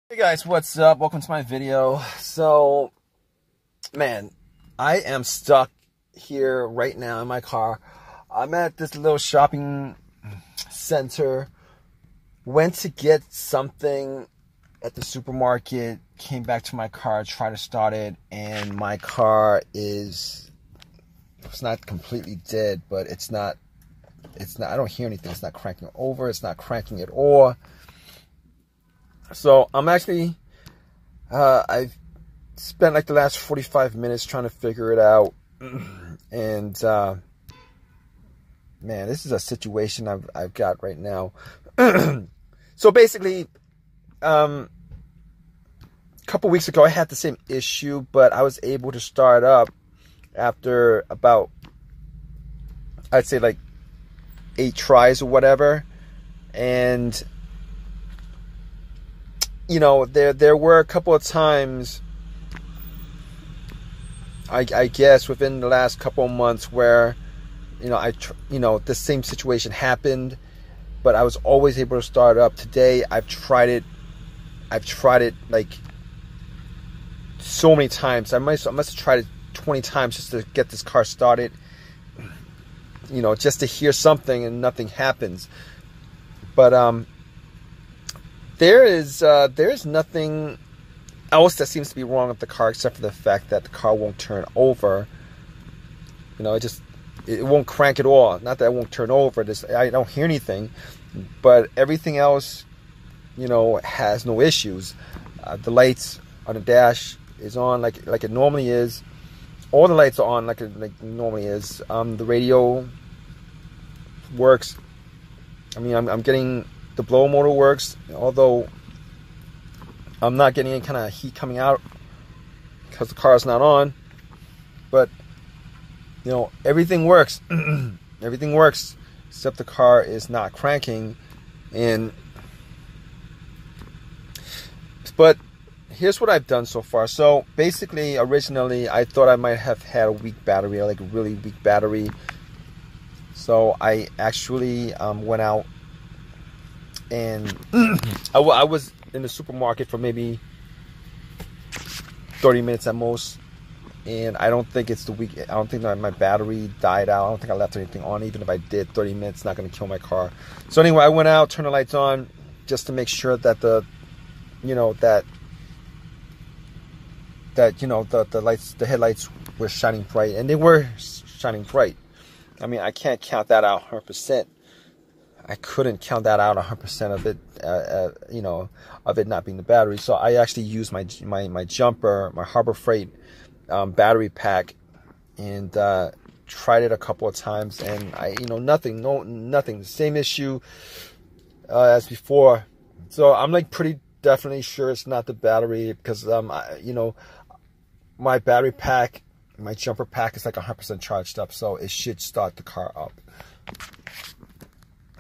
Hey guys, what's up? Welcome to my video. So, man, I am stuck here right now in my car. I'm at this little shopping center. Went to get something at the supermarket, came back to my car, tried to start it, and my car it's not completely dead, but it's not, I don't hear anything. It's not cranking over, it's not cranking at all. So I'm actually, I've spent like the last 45 minutes trying to figure it out. And, man, this is a situation I've got right now. So basically, a couple weeks ago, I had the same issue, but I was able to start up after about, I'd say like 8 tries or whatever. And you know, there were a couple of times, I guess, within the last couple of months where, you know, the same situation happened, but I was always able to start up. Today, I've tried it like so many times. I must have tried it 20 times just to get this car started. You know, just to hear something and nothing happens. But there's nothing else that seems to be wrong with the car except for the fact that the car won't turn over. You know, it won't crank at all. Not that it won't turn over. I don't hear anything, but everything else, you know, has no issues. The lights on the dash is on like it normally is. All the lights are on like it normally is. The radio works. I mean, I'm getting. The blower motor works, although I'm not getting any kind of heat coming out because the car is not on. But, you know, everything works. Everything works, except the car is not cranking. But here's what I've done so far. So basically, originally, I thought I might have had a weak battery, like a really weak battery. So I actually went out. And I was in the supermarket for maybe 30 minutes at most, and I don't think it's the weak. I don't think that my battery died out. I don't think I left anything on. Even if I did, 30 minutes not going to kill my car. So anyway, I went out, turned the lights on, just to make sure that the headlights were shining bright, and they were shining bright. I mean, I can't count that out 100%. I couldn't count that out 100% of it, you know, of it not being the battery. So I actually used my jumper, my Harbor Freight battery pack, and tried it a couple of times, and nothing, the same issue as before. So I'm like pretty definitely sure it's not the battery because you know, my battery pack, my jumper pack is like 100% charged up, so it should start the car up.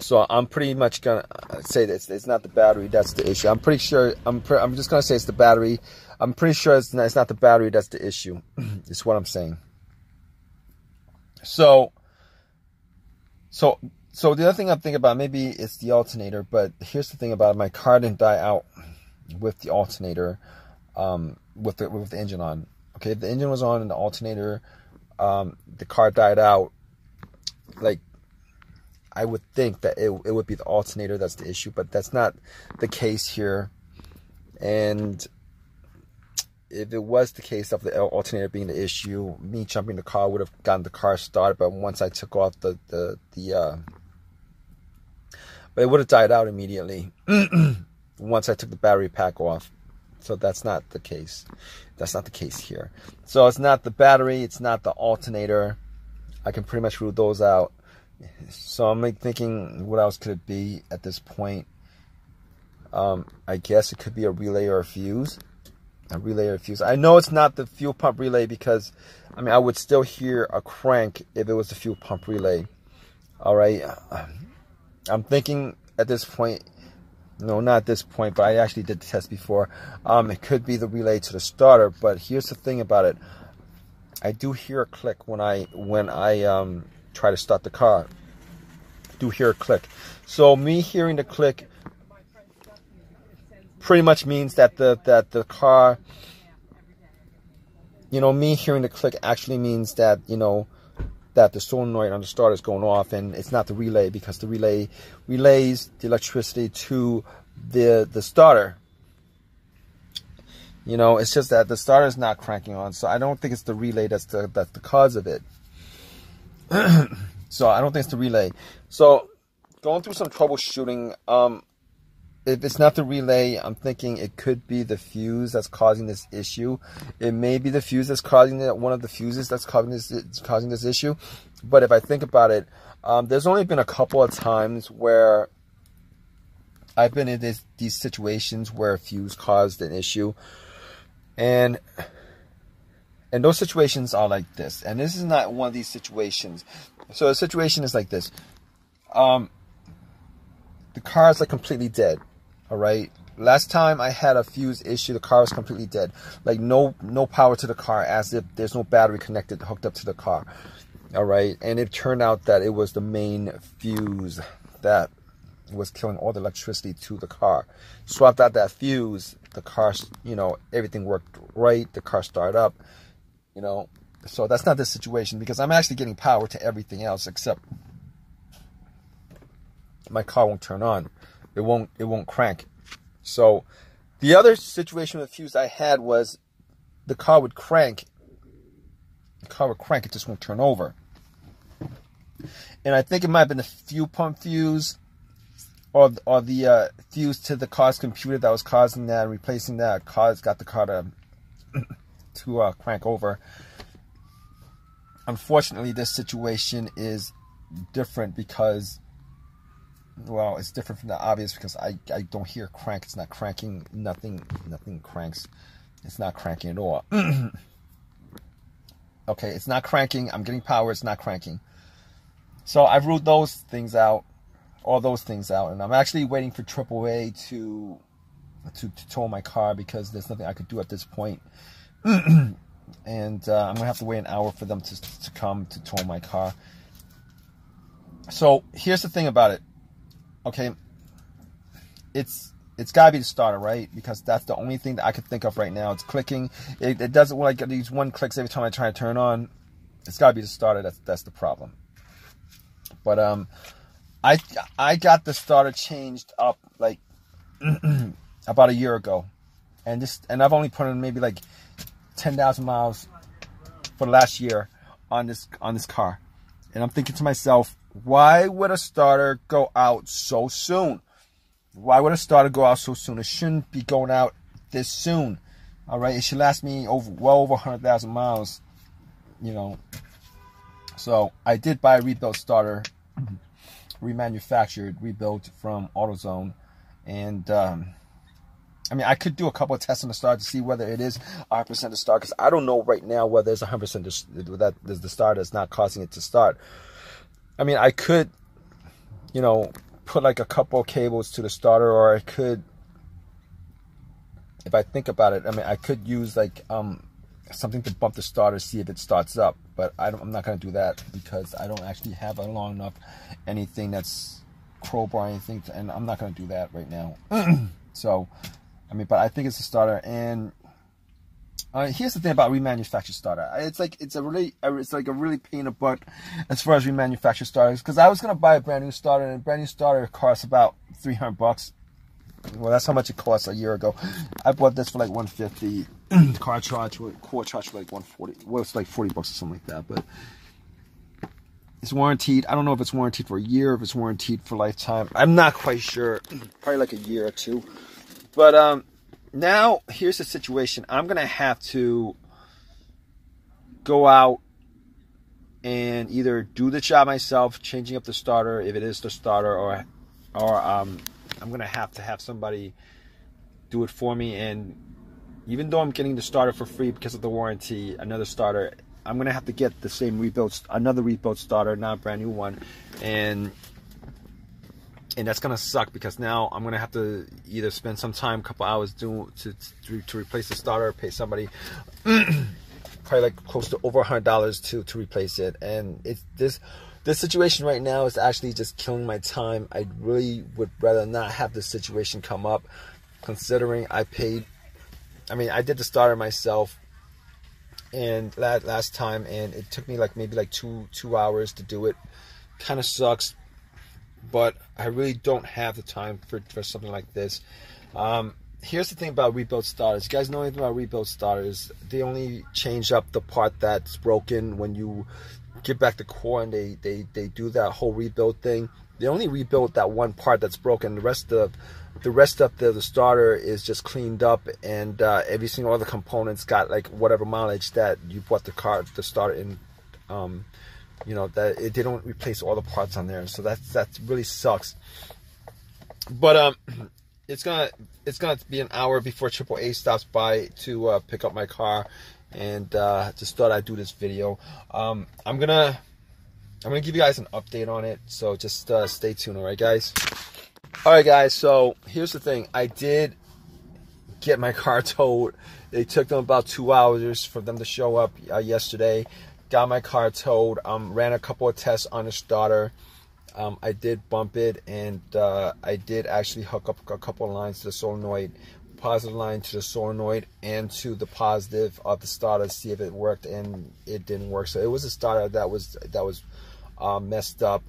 So I'm pretty much gonna say that it's not the battery that's the issue. I'm pretty sure. I'm just gonna say it's the battery. I'm pretty sure it's not the battery that's the issue. It's what I'm saying. So the other thing I'm thinking about, maybe it's the alternator. But here's the thing about it: my car didn't die out with the alternator, with the engine on. Okay, if the engine was on and the alternator, the car died out, like, I would think that it would be the alternator that's the issue, but that's not the case here. And if it was the case of the alternator being the issue, me jumping the car would have gotten the car started. But once I took off but it would have died out immediately once I took the battery pack off. So that's not the case. That's not the case here. So it's not the battery. It's not the alternator. I can pretty much rule those out. So I'm like thinking, what else could it be at this point? I guess it could be a relay or a fuse. A relay or a fuse. I know it's not the fuel pump relay because, I mean, I would still hear a crank if it was the fuel pump relay. All right. I'm thinking at this point, no, not at this point, but I actually did the test before. It could be the relay to the starter, but here's the thing about it. I do hear a click when I try to start the car. I do hear a click. So me hearing the click pretty much means that the car, you know, me hearing the click actually means that, you know, that the solenoid on the starter is going off, and it's not the relay, because the relay relays the electricity to the starter. You know, it's just that the starter is not cranking on, so I don't think it's the relay that's the cause of it. So I don't think it's the relay. So going through some troubleshooting, if it's not the relay, I'm thinking it could be the fuse that's causing this issue. It may be the fuse that's causing it, one of the fuses that's causing this issue. But if I think about it, there's only been a couple of times where I've been in these situations where a fuse caused an issue, and those situations are like this. And this is not one of these situations. So the situation is like this. The car is like completely dead. All right. Last time I had a fuse issue, the car was completely dead. Like no power to the car, as if there's no battery hooked up to the car. All right. And it turned out that it was the main fuse that was killing all the electricity to the car. Swapped out that fuse, the car, you know, everything worked right. The car started up, you know. So that's not the situation, because I'm actually getting power to everything else, except my car won't turn on. It won't crank. So the other situation with the fuse I had was the car would crank. The car would crank, it just won't turn over. And I think it might have been the fuel pump fuse, or the fuse to the car's computer that was causing that, and replacing that got the car to crank over. Unfortunately, this situation is different because, well, it's different from the obvious, because I don't hear crank. It's not cranking. Nothing cranks. It's not cranking at all. Okay, it's not cranking. I'm getting power. It's not cranking. So I've ruled those things out, all those things out, and I'm actually waiting for AAA to tow my car, because there's nothing I could do at this point. And I'm gonna have to wait an hour for them to come to tow my car. So here's the thing about it. Okay, it's gotta be the starter, right? Because that's the only thing that I could think of right now. It's clicking. It doesn't like these one clicks every time I try to turn on. It's gotta be the starter. That's the problem. But I got the starter changed up like about a year ago, and I've only put in maybe like 10,000 miles for the last year on this car, and I'm thinking to myself, why would a starter go out so soon? Why would a starter go out so soon? It shouldn't be going out this soon. All right, it should last me well over 100,000 miles, you know. So I did buy a rebuilt starter, remanufactured, rebuilt from AutoZone, and I mean, I could do a couple of tests on the starter to see whether it is 100% to start, because I don't know right now whether it's 100% that the starter is not causing it to start. I mean, I could, you know, put like a couple of cables to the starter, or I could, if I think about it, I mean, I could use like something to bump the starter, see if it starts up. But I'm not going to do that, because I don't actually have a long enough anything that's crowbar or anything, and I'm not going to do that right now. So, I mean, but I think it's a starter. And here's the thing about remanufactured starter. It's like a really pain in the butt as far as remanufactured starters, because I was going to buy a brand new starter, and a brand new starter costs about $300. Well, that's how much it cost a year ago. I bought this for like $150. Core charge for like $140. Well, it's like $40 or something like that. But it's warranted. I don't know if it's warranted for a year, if it's warranted for lifetime. I'm not quite sure. Probably like a year or two. But now here's the situation. I'm gonna have to go out and either do the job myself, changing up the starter if it is the starter, or I'm gonna have to have somebody do it for me. And even though I'm getting the starter for free because of the warranty, another starter, I'm gonna have to get the same another rebuilt starter, not a brand new one, and that's gonna suck, because now I'm gonna have to either spend some time, a couple hours to replace the starter, pay somebody probably like close to over $100 to replace it. And this situation right now is actually just killing my time. I really would rather not have this situation come up. considering I paid. I mean, I did the starter myself, and last time, and it took me like maybe like two hours to do it. Kind of sucks, but I really don't have the time for something like this. Here's the thing about rebuild starters. You guys know anything about rebuild starters? They only change up the part that's broken when you get back the core, and they do that whole rebuild thing. They only rebuild that one part that's broken. The rest of the starter is just cleaned up, and every single other component's got like whatever mileage that you bought the starter in. You know, they don't replace all the parts on there, so that really sucks. But it's gonna be an hour before AAA stops by to pick up my car, and just thought I'd do this video. I'm gonna give you guys an update on it, so just stay tuned. All right, guys. All right, guys. So here's the thing. I did get my car towed. It took them about 2 hours for them to show up yesterday. Got my car towed. Ran a couple of tests on the starter. I did bump it, and I did actually hook up a couple of lines to the solenoid, positive line to the solenoid and to the positive of the starter to see if it worked, and it didn't work. So it was a starter that was messed up.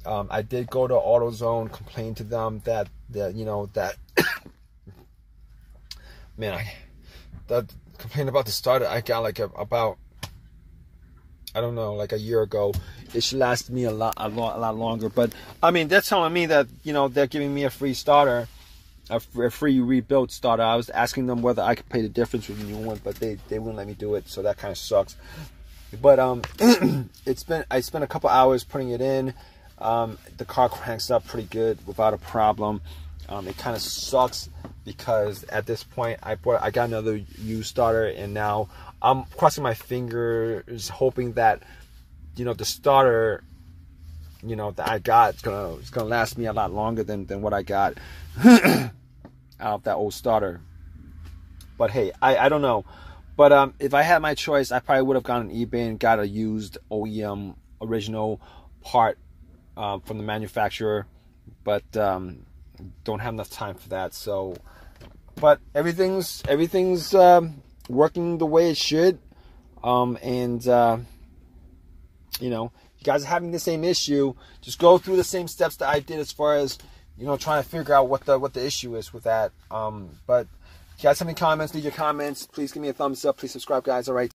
I did go to AutoZone, complain to them that you know that man, that complaint about the starter I got like about, I don't know, like a year ago. It should last me a lot longer. But I mean, they're telling me that, you know, they're giving me a free starter, a free rebuilt starter. I was asking them whether I could pay the difference with the new one, but they wouldn't let me do it. So that kind of sucks. But I spent a couple hours putting it in. The car cranks up pretty good without a problem. It kind of sucks because at this point I got another used starter, and now I'm crossing my fingers hoping that, you know, the starter, you know, that I got is gonna last me a lot longer than what I got out of that old starter. But hey, I don't know. But if I had my choice, I probably would have gone on eBay and got a used OEM original part from the manufacturer. But don't have enough time for that. So, but everything's working the way it should. You know, you guys are having the same issue, just go through the same steps that I did as far as, you know, trying to figure out what the issue is with that. But if you guys have any comments, leave your comments. Please give me a thumbs up. Please subscribe, guys. All right.